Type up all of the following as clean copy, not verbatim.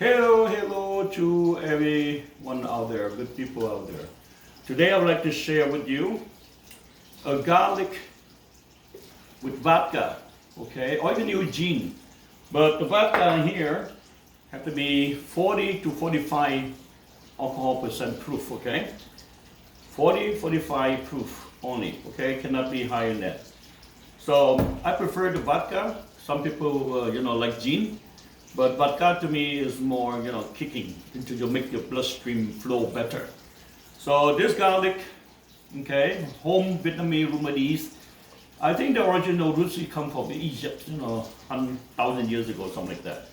Hello to everyone out there, good people out there. Today I would like to share with you a garlic with vodka, okay, or even use gin. But the vodka here have to be 40 to 45 alcohol percent proof, okay? 40, 45 proof only, okay? Cannot be higher than that. So I prefer the vodka. Some people, like gin. But vodka to me is more, kicking into make your bloodstream flow better. So this garlic, okay, home Vietnamese remedies. I think the original roots come from Egypt, 1,000 years ago, something like that.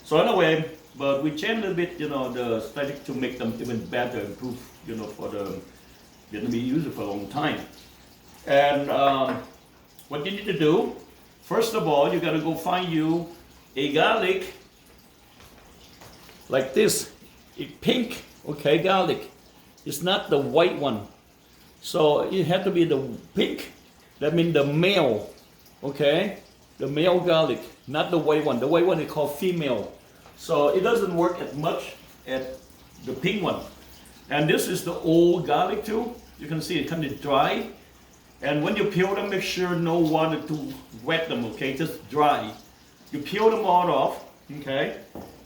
So anyway, but we change a bit, the strategy to make them even better, improve, for the Vietnamese user for a long time. And what you need to do, first of all, you got to go find you a garlic like this, a pink, okay, garlic. It's not the white one. So it had to be the pink. That means the male, okay? The male garlic, not the white one. The white one is called female. So it doesn't work as much as the pink one. And this is the old garlic too. You can see it kind of dry. And when you peel them, make sure no water to wet them, okay? Just dry. You peel them all off, okay?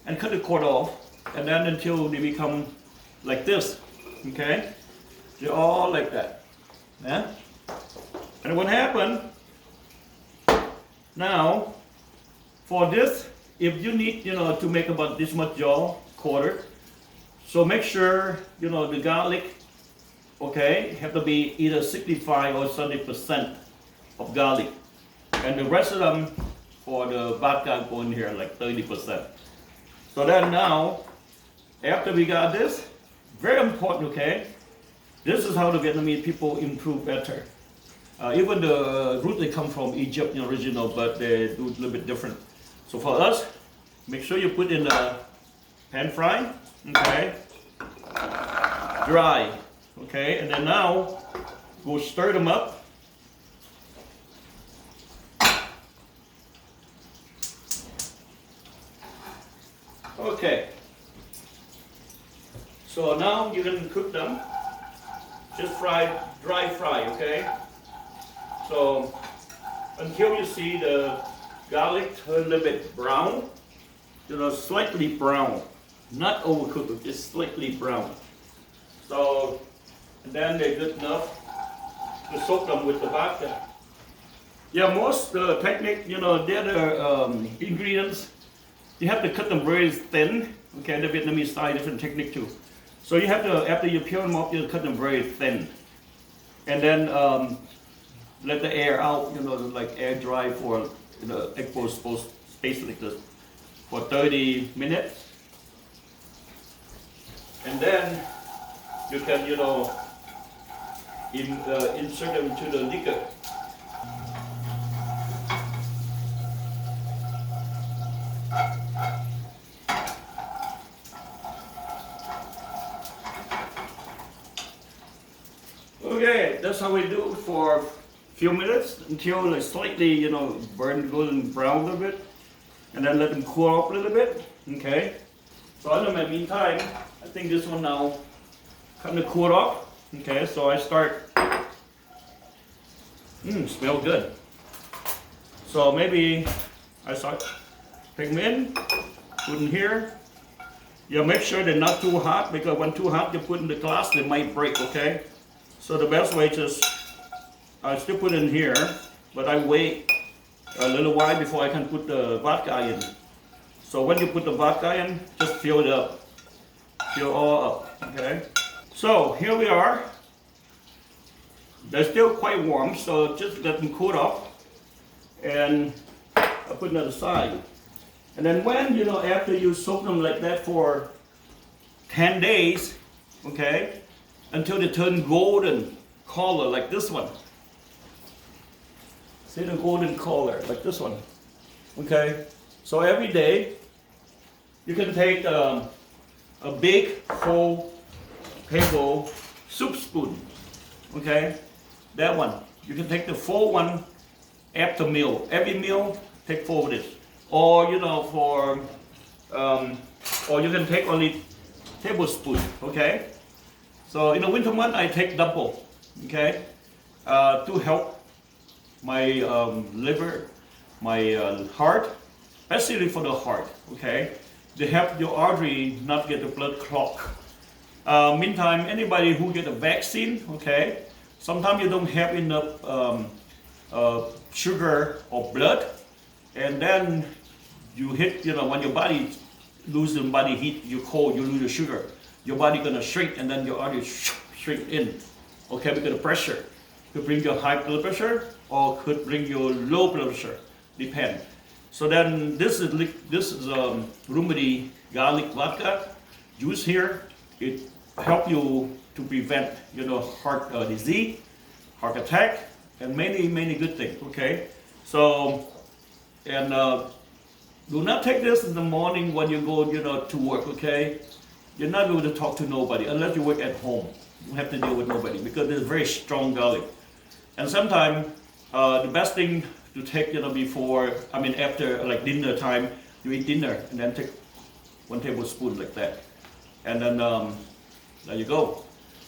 And cut the cord off. And then until they become like this, okay? They're all like that. Yeah? And what happened, now, for this, if you need, to make about this much jaw, quarter, so make sure, the garlic, okay, have to be either 65 or 70% of garlic. And the rest of them, for the vodka, go in here like 30%. So then now, after we got this, very important, okay, this is how the Vietnamese people improve better. Even the root they come from Egypt, original, but they do a little bit different. So for us, make sure you put in the pan fry, okay, dry, okay, and then now go stir them up. Okay. So now you can cook them. Just dry fry, okay? So until you see the garlic turn a little bit brown, slightly brown, not overcooked, just slightly brown. So, and then they're good enough to soak them with the vodka. Yeah, most technique, the other ingredients, you have to cut them very thin. Okay, the Vietnamese style, different technique too. So you have to, after you peel them up, you cut them very thin. And then let the air out, like air dry for, exposed space like this for 30 minutes. And then you can, insert them into the liquor. Okay, that's how we do it for a few minutes until they slightly, burn golden brown a little bit, and then let them cool off a little bit. Okay. So in the meantime, I think this one now kind of cooled off. Okay, so I start. Smell good. So maybe I start take them in, put in here. Yeah, make sure they're not too hot, because when too hot, you put in the glass, they might break. Okay. So the best way is, I still put in here, but I wait a little while before I can put the vodka in. So when you put the vodka in, just fill it up. Fill all up, okay? So here we are. They're still quite warm, so just let them cool off. And I'll put them on the side. And then when, after you soak them like that for 10 days, okay? Until they turn golden color like this one. See the golden color like this one. Okay, so every day you can take a big full table soup spoon. Okay, that one. You can take the full one after meal. Every meal, take 4 of this. Or for or you can take only tablespoon, okay? So in the winter month, I take double, okay? To help my liver, my heart, especially for the heart, okay? To help your artery not get the blood clot. Meantime, anybody who get a vaccine, okay, sometimes you don't have enough sugar or blood, and then you hit, when your body loses body heat, you cold, you lose the sugar, your body gonna shrink, and then your artery shrink in, okay, because of pressure. Could bring your high blood pressure or could bring your low blood pressure, depend. So then this is Rumedy garlic vodka juice here. It help you to prevent, heart disease, heart attack, and many good things. Okay, so and do not take this in the morning when you go, to work. Okay, you're not going to talk to nobody unless you work at home. You have to deal with nobody because it's very strong garlic. And sometimes the best thing to take, before, after like dinner time, you eat dinner and then take 1 tablespoon like that, and then there you go.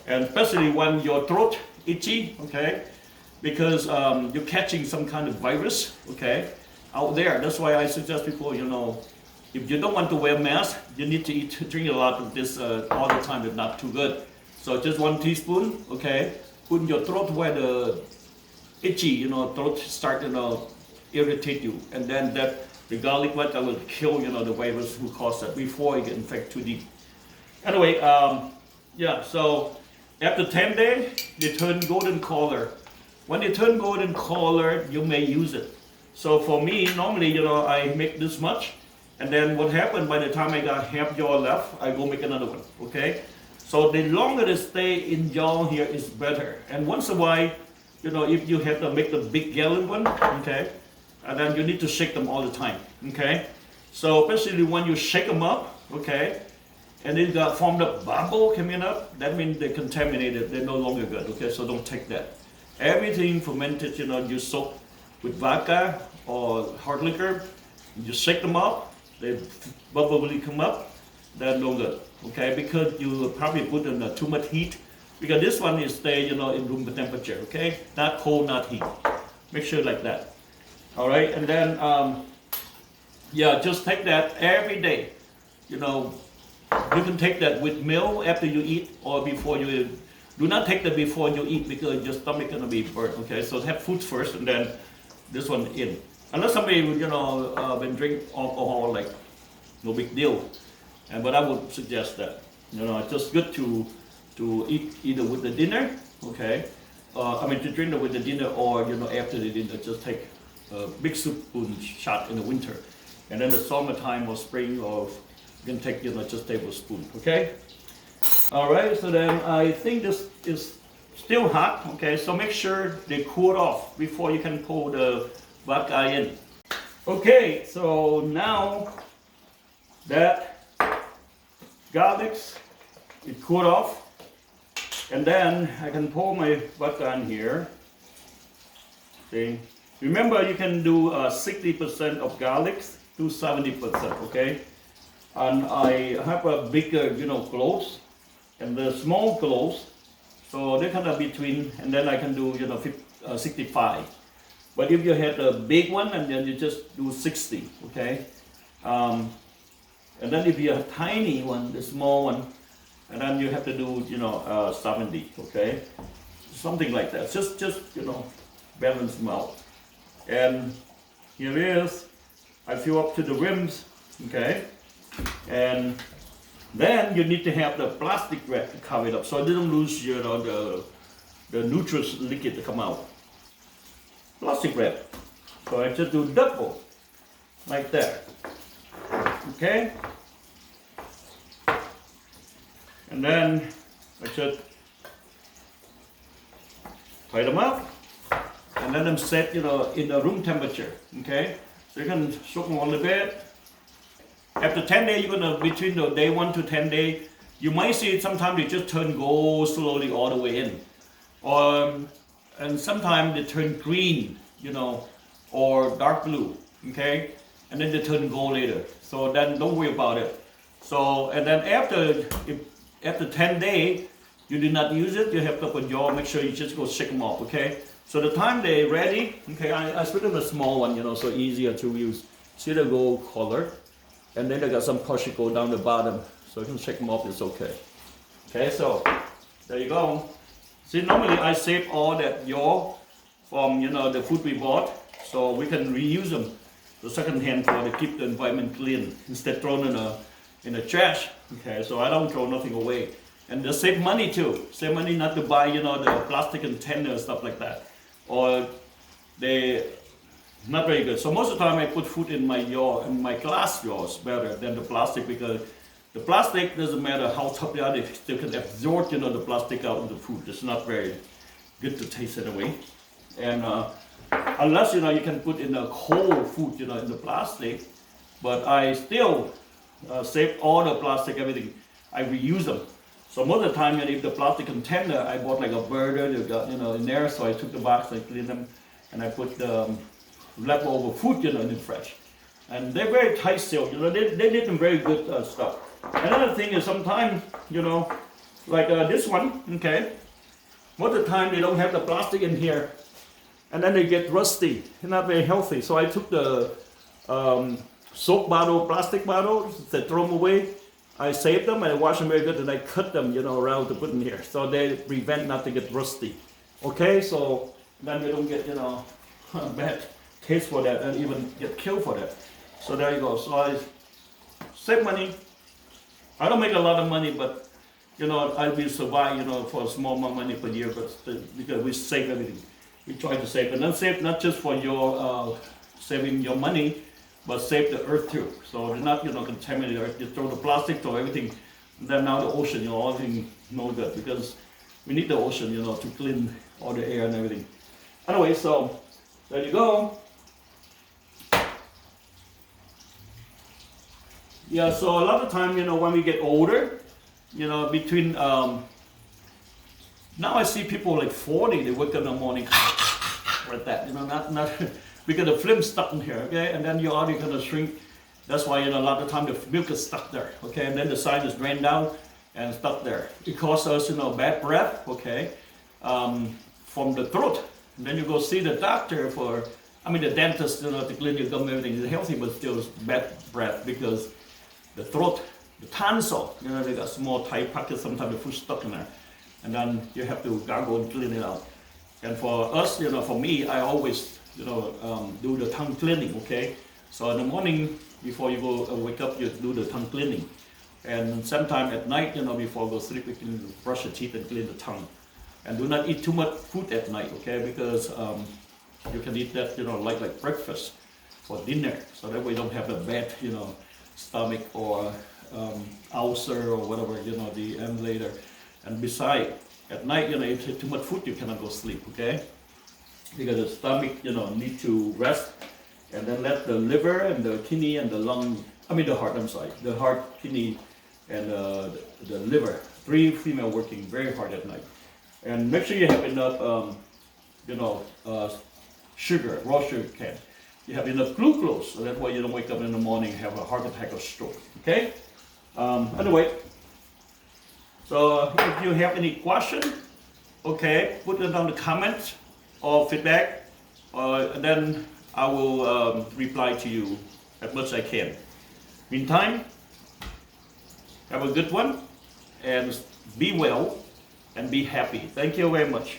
And especially when your throat itchy, okay, because you're catching some kind of virus, okay, out there. That's why I suggest people, if you don't want to wear mask, you need to drink a lot of this all the time. It's not too good. So just 1 teaspoon, okay, put in your throat where the itchy, throat start, irritate you, and then the garlic vodka will kill, the virus who caused that before you get infected too deep. Anyway, yeah. So after 10 days, they turn golden color. When they turn golden color, you may use it. So for me, normally, I make this much, and then what happened by the time I got half jaw left, I go make another one. Okay. So the longer they stay in jaw here is better. And once in a while, if you have to make the big gallon one, okay, and then you need to shake them all the time, okay? So especially when you shake them up, okay, and it got formed up bubble coming up, that means they're contaminated, they're no longer good, okay? So don't take that. Everything fermented, you soak with vodka or hard liquor, you shake them up, they bubbly come up, they're no good, okay? Because you probably put in too much heat. Because this one is stay, in room temperature, okay? Not cold, not heat. Make sure like that. All right, and then, just take that every day. You can take that with meal after you eat or before you. Do not take that before you eat because your stomach gonna be burnt. Okay, so have food first and then this one in. Unless somebody would, been drink alcohol, like no big deal. But I would suggest that. It's just good to eat either with the dinner, okay? To drink it with the dinner or, after the dinner, just take a big spoon shot in the winter. And then the summertime or spring, or you can take, just tablespoon, okay? All right, so then I think this is still hot, okay? So make sure they cool off before you can pour the vodka in. Okay, so now that garlics, it cooled off. And then I can pour my vodka in here. See? Remember, you can do 60% of garlics to 70%, okay? And I have a bigger, cloves and the small cloves. So they're kind of between, and then I can do, 65. But if you had a big one, and then you just do 60, okay? And then if you have a tiny one, the small one, and then you have to do, 70, okay? Something like that. Just balance them out. And here it is. I fill up to the rims, okay? And then you need to have the plastic wrap to cover it up so it doesn't lose, the nutritious liquid to come out. Plastic wrap. So I just do double, like that. Okay? And then I just tie them up and let them set, in the room temperature. Okay? So you can soak them on the bed. After 10 days, you're gonna, between the day 1 to 10 days, you might see it sometimes they just turn gold slowly all the way in. And sometimes they turn green, or dark blue, okay? And then they turn gold later. So then don't worry about it. So, and then after 10 days, you did not use it, you have to put your, make sure you just go shake them off, okay? So the time they're ready, okay, I put in a small one, so easier to use. See the gold color? And then they got some particle down the bottom, so you can shake them off, it's okay. Okay, so there you go. See, normally I save all that yaw from, the food we bought, so we can reuse them, the second hand for to keep the environment clean, instead thrown in the trash. Okay, so I don't throw nothing away. And they save money too. Save money not to buy, the plastic container and stuff like that. Or they not very good. So most of the time I put food in my glass jars better than the plastic, because the plastic doesn't matter how tough they are, they still can absorb, the plastic out of the food. It's not very good to taste anyway. And unless, you can put in a cold food, in the plastic, but I still save all the plastic, everything. I reuse them. So most of the time, if the plastic container, I bought like a burger, they got, in there, so I took the box, I cleaned them, and I put the leftover food, in the fresh. And they're very tight sealed, they did some very good stuff. Another thing is sometimes, like this one, okay, most of the time they don't have the plastic in here, and then they get rusty, not very healthy. So I took the soap bottle, plastic bottles, they throw them away. I save them, I wash them very good, and I cut them, around to put in here, so they prevent not to get rusty. Okay, so then you don't get, bad taste for that, and even get killed for that. So there you go. So I save money. I don't make a lot of money, but I will survive, for a small amount of money per year, but because we save everything. We try to save, and then save not just for your saving your money, but save the earth too. So they're not, contaminate the earth. You throw the plastic, throw everything. And then now the ocean, everything no good, because we need the ocean, to clean all the air and everything. Anyway, so there you go. Yeah, so a lot of time, when we get older, between, now I see people like 40, they wake up in the morning, like that, not, because the film stuck in here, okay, and then your body gonna shrink. That's why, a lot of time the milk is stuck there, okay, and then the side is drained down and stuck there. It causes us, bad breath, okay, from the throat. And then you go see the doctor the dentist, to clean your gum, everything is healthy, but still bad breath, because the throat, the tonsil, they got small tight pockets, sometimes the food stuck in there. And then you have to gargle and clean it out. And for us, for me, I always, do the tongue cleaning, okay? So in the morning, before you go wake up, you do the tongue cleaning. And sometime at night, before you go sleep, you can brush your teeth and clean the tongue. And do not eat too much food at night, okay? Because you can eat that, like breakfast for dinner. So that way you don't have a bad, stomach or ulcer or whatever, the end later. And besides, at night, if you eat too much food, you cannot go sleep, okay? Because the stomach, need to rest, and then let the liver and the kidney and the lung, the heart, the heart, kidney, and the liver, three female working very hard at night. And make sure you have enough, sugar, raw sugar can. You have enough glucose, so that way you don't wake up in the morning and have a heart attack or stroke, okay? Anyway, so if you have any question, okay, put it down in the comments or feedback, and then I will reply to you as much as I can. Meantime, have a good one, and be well, and be happy. Thank you very much.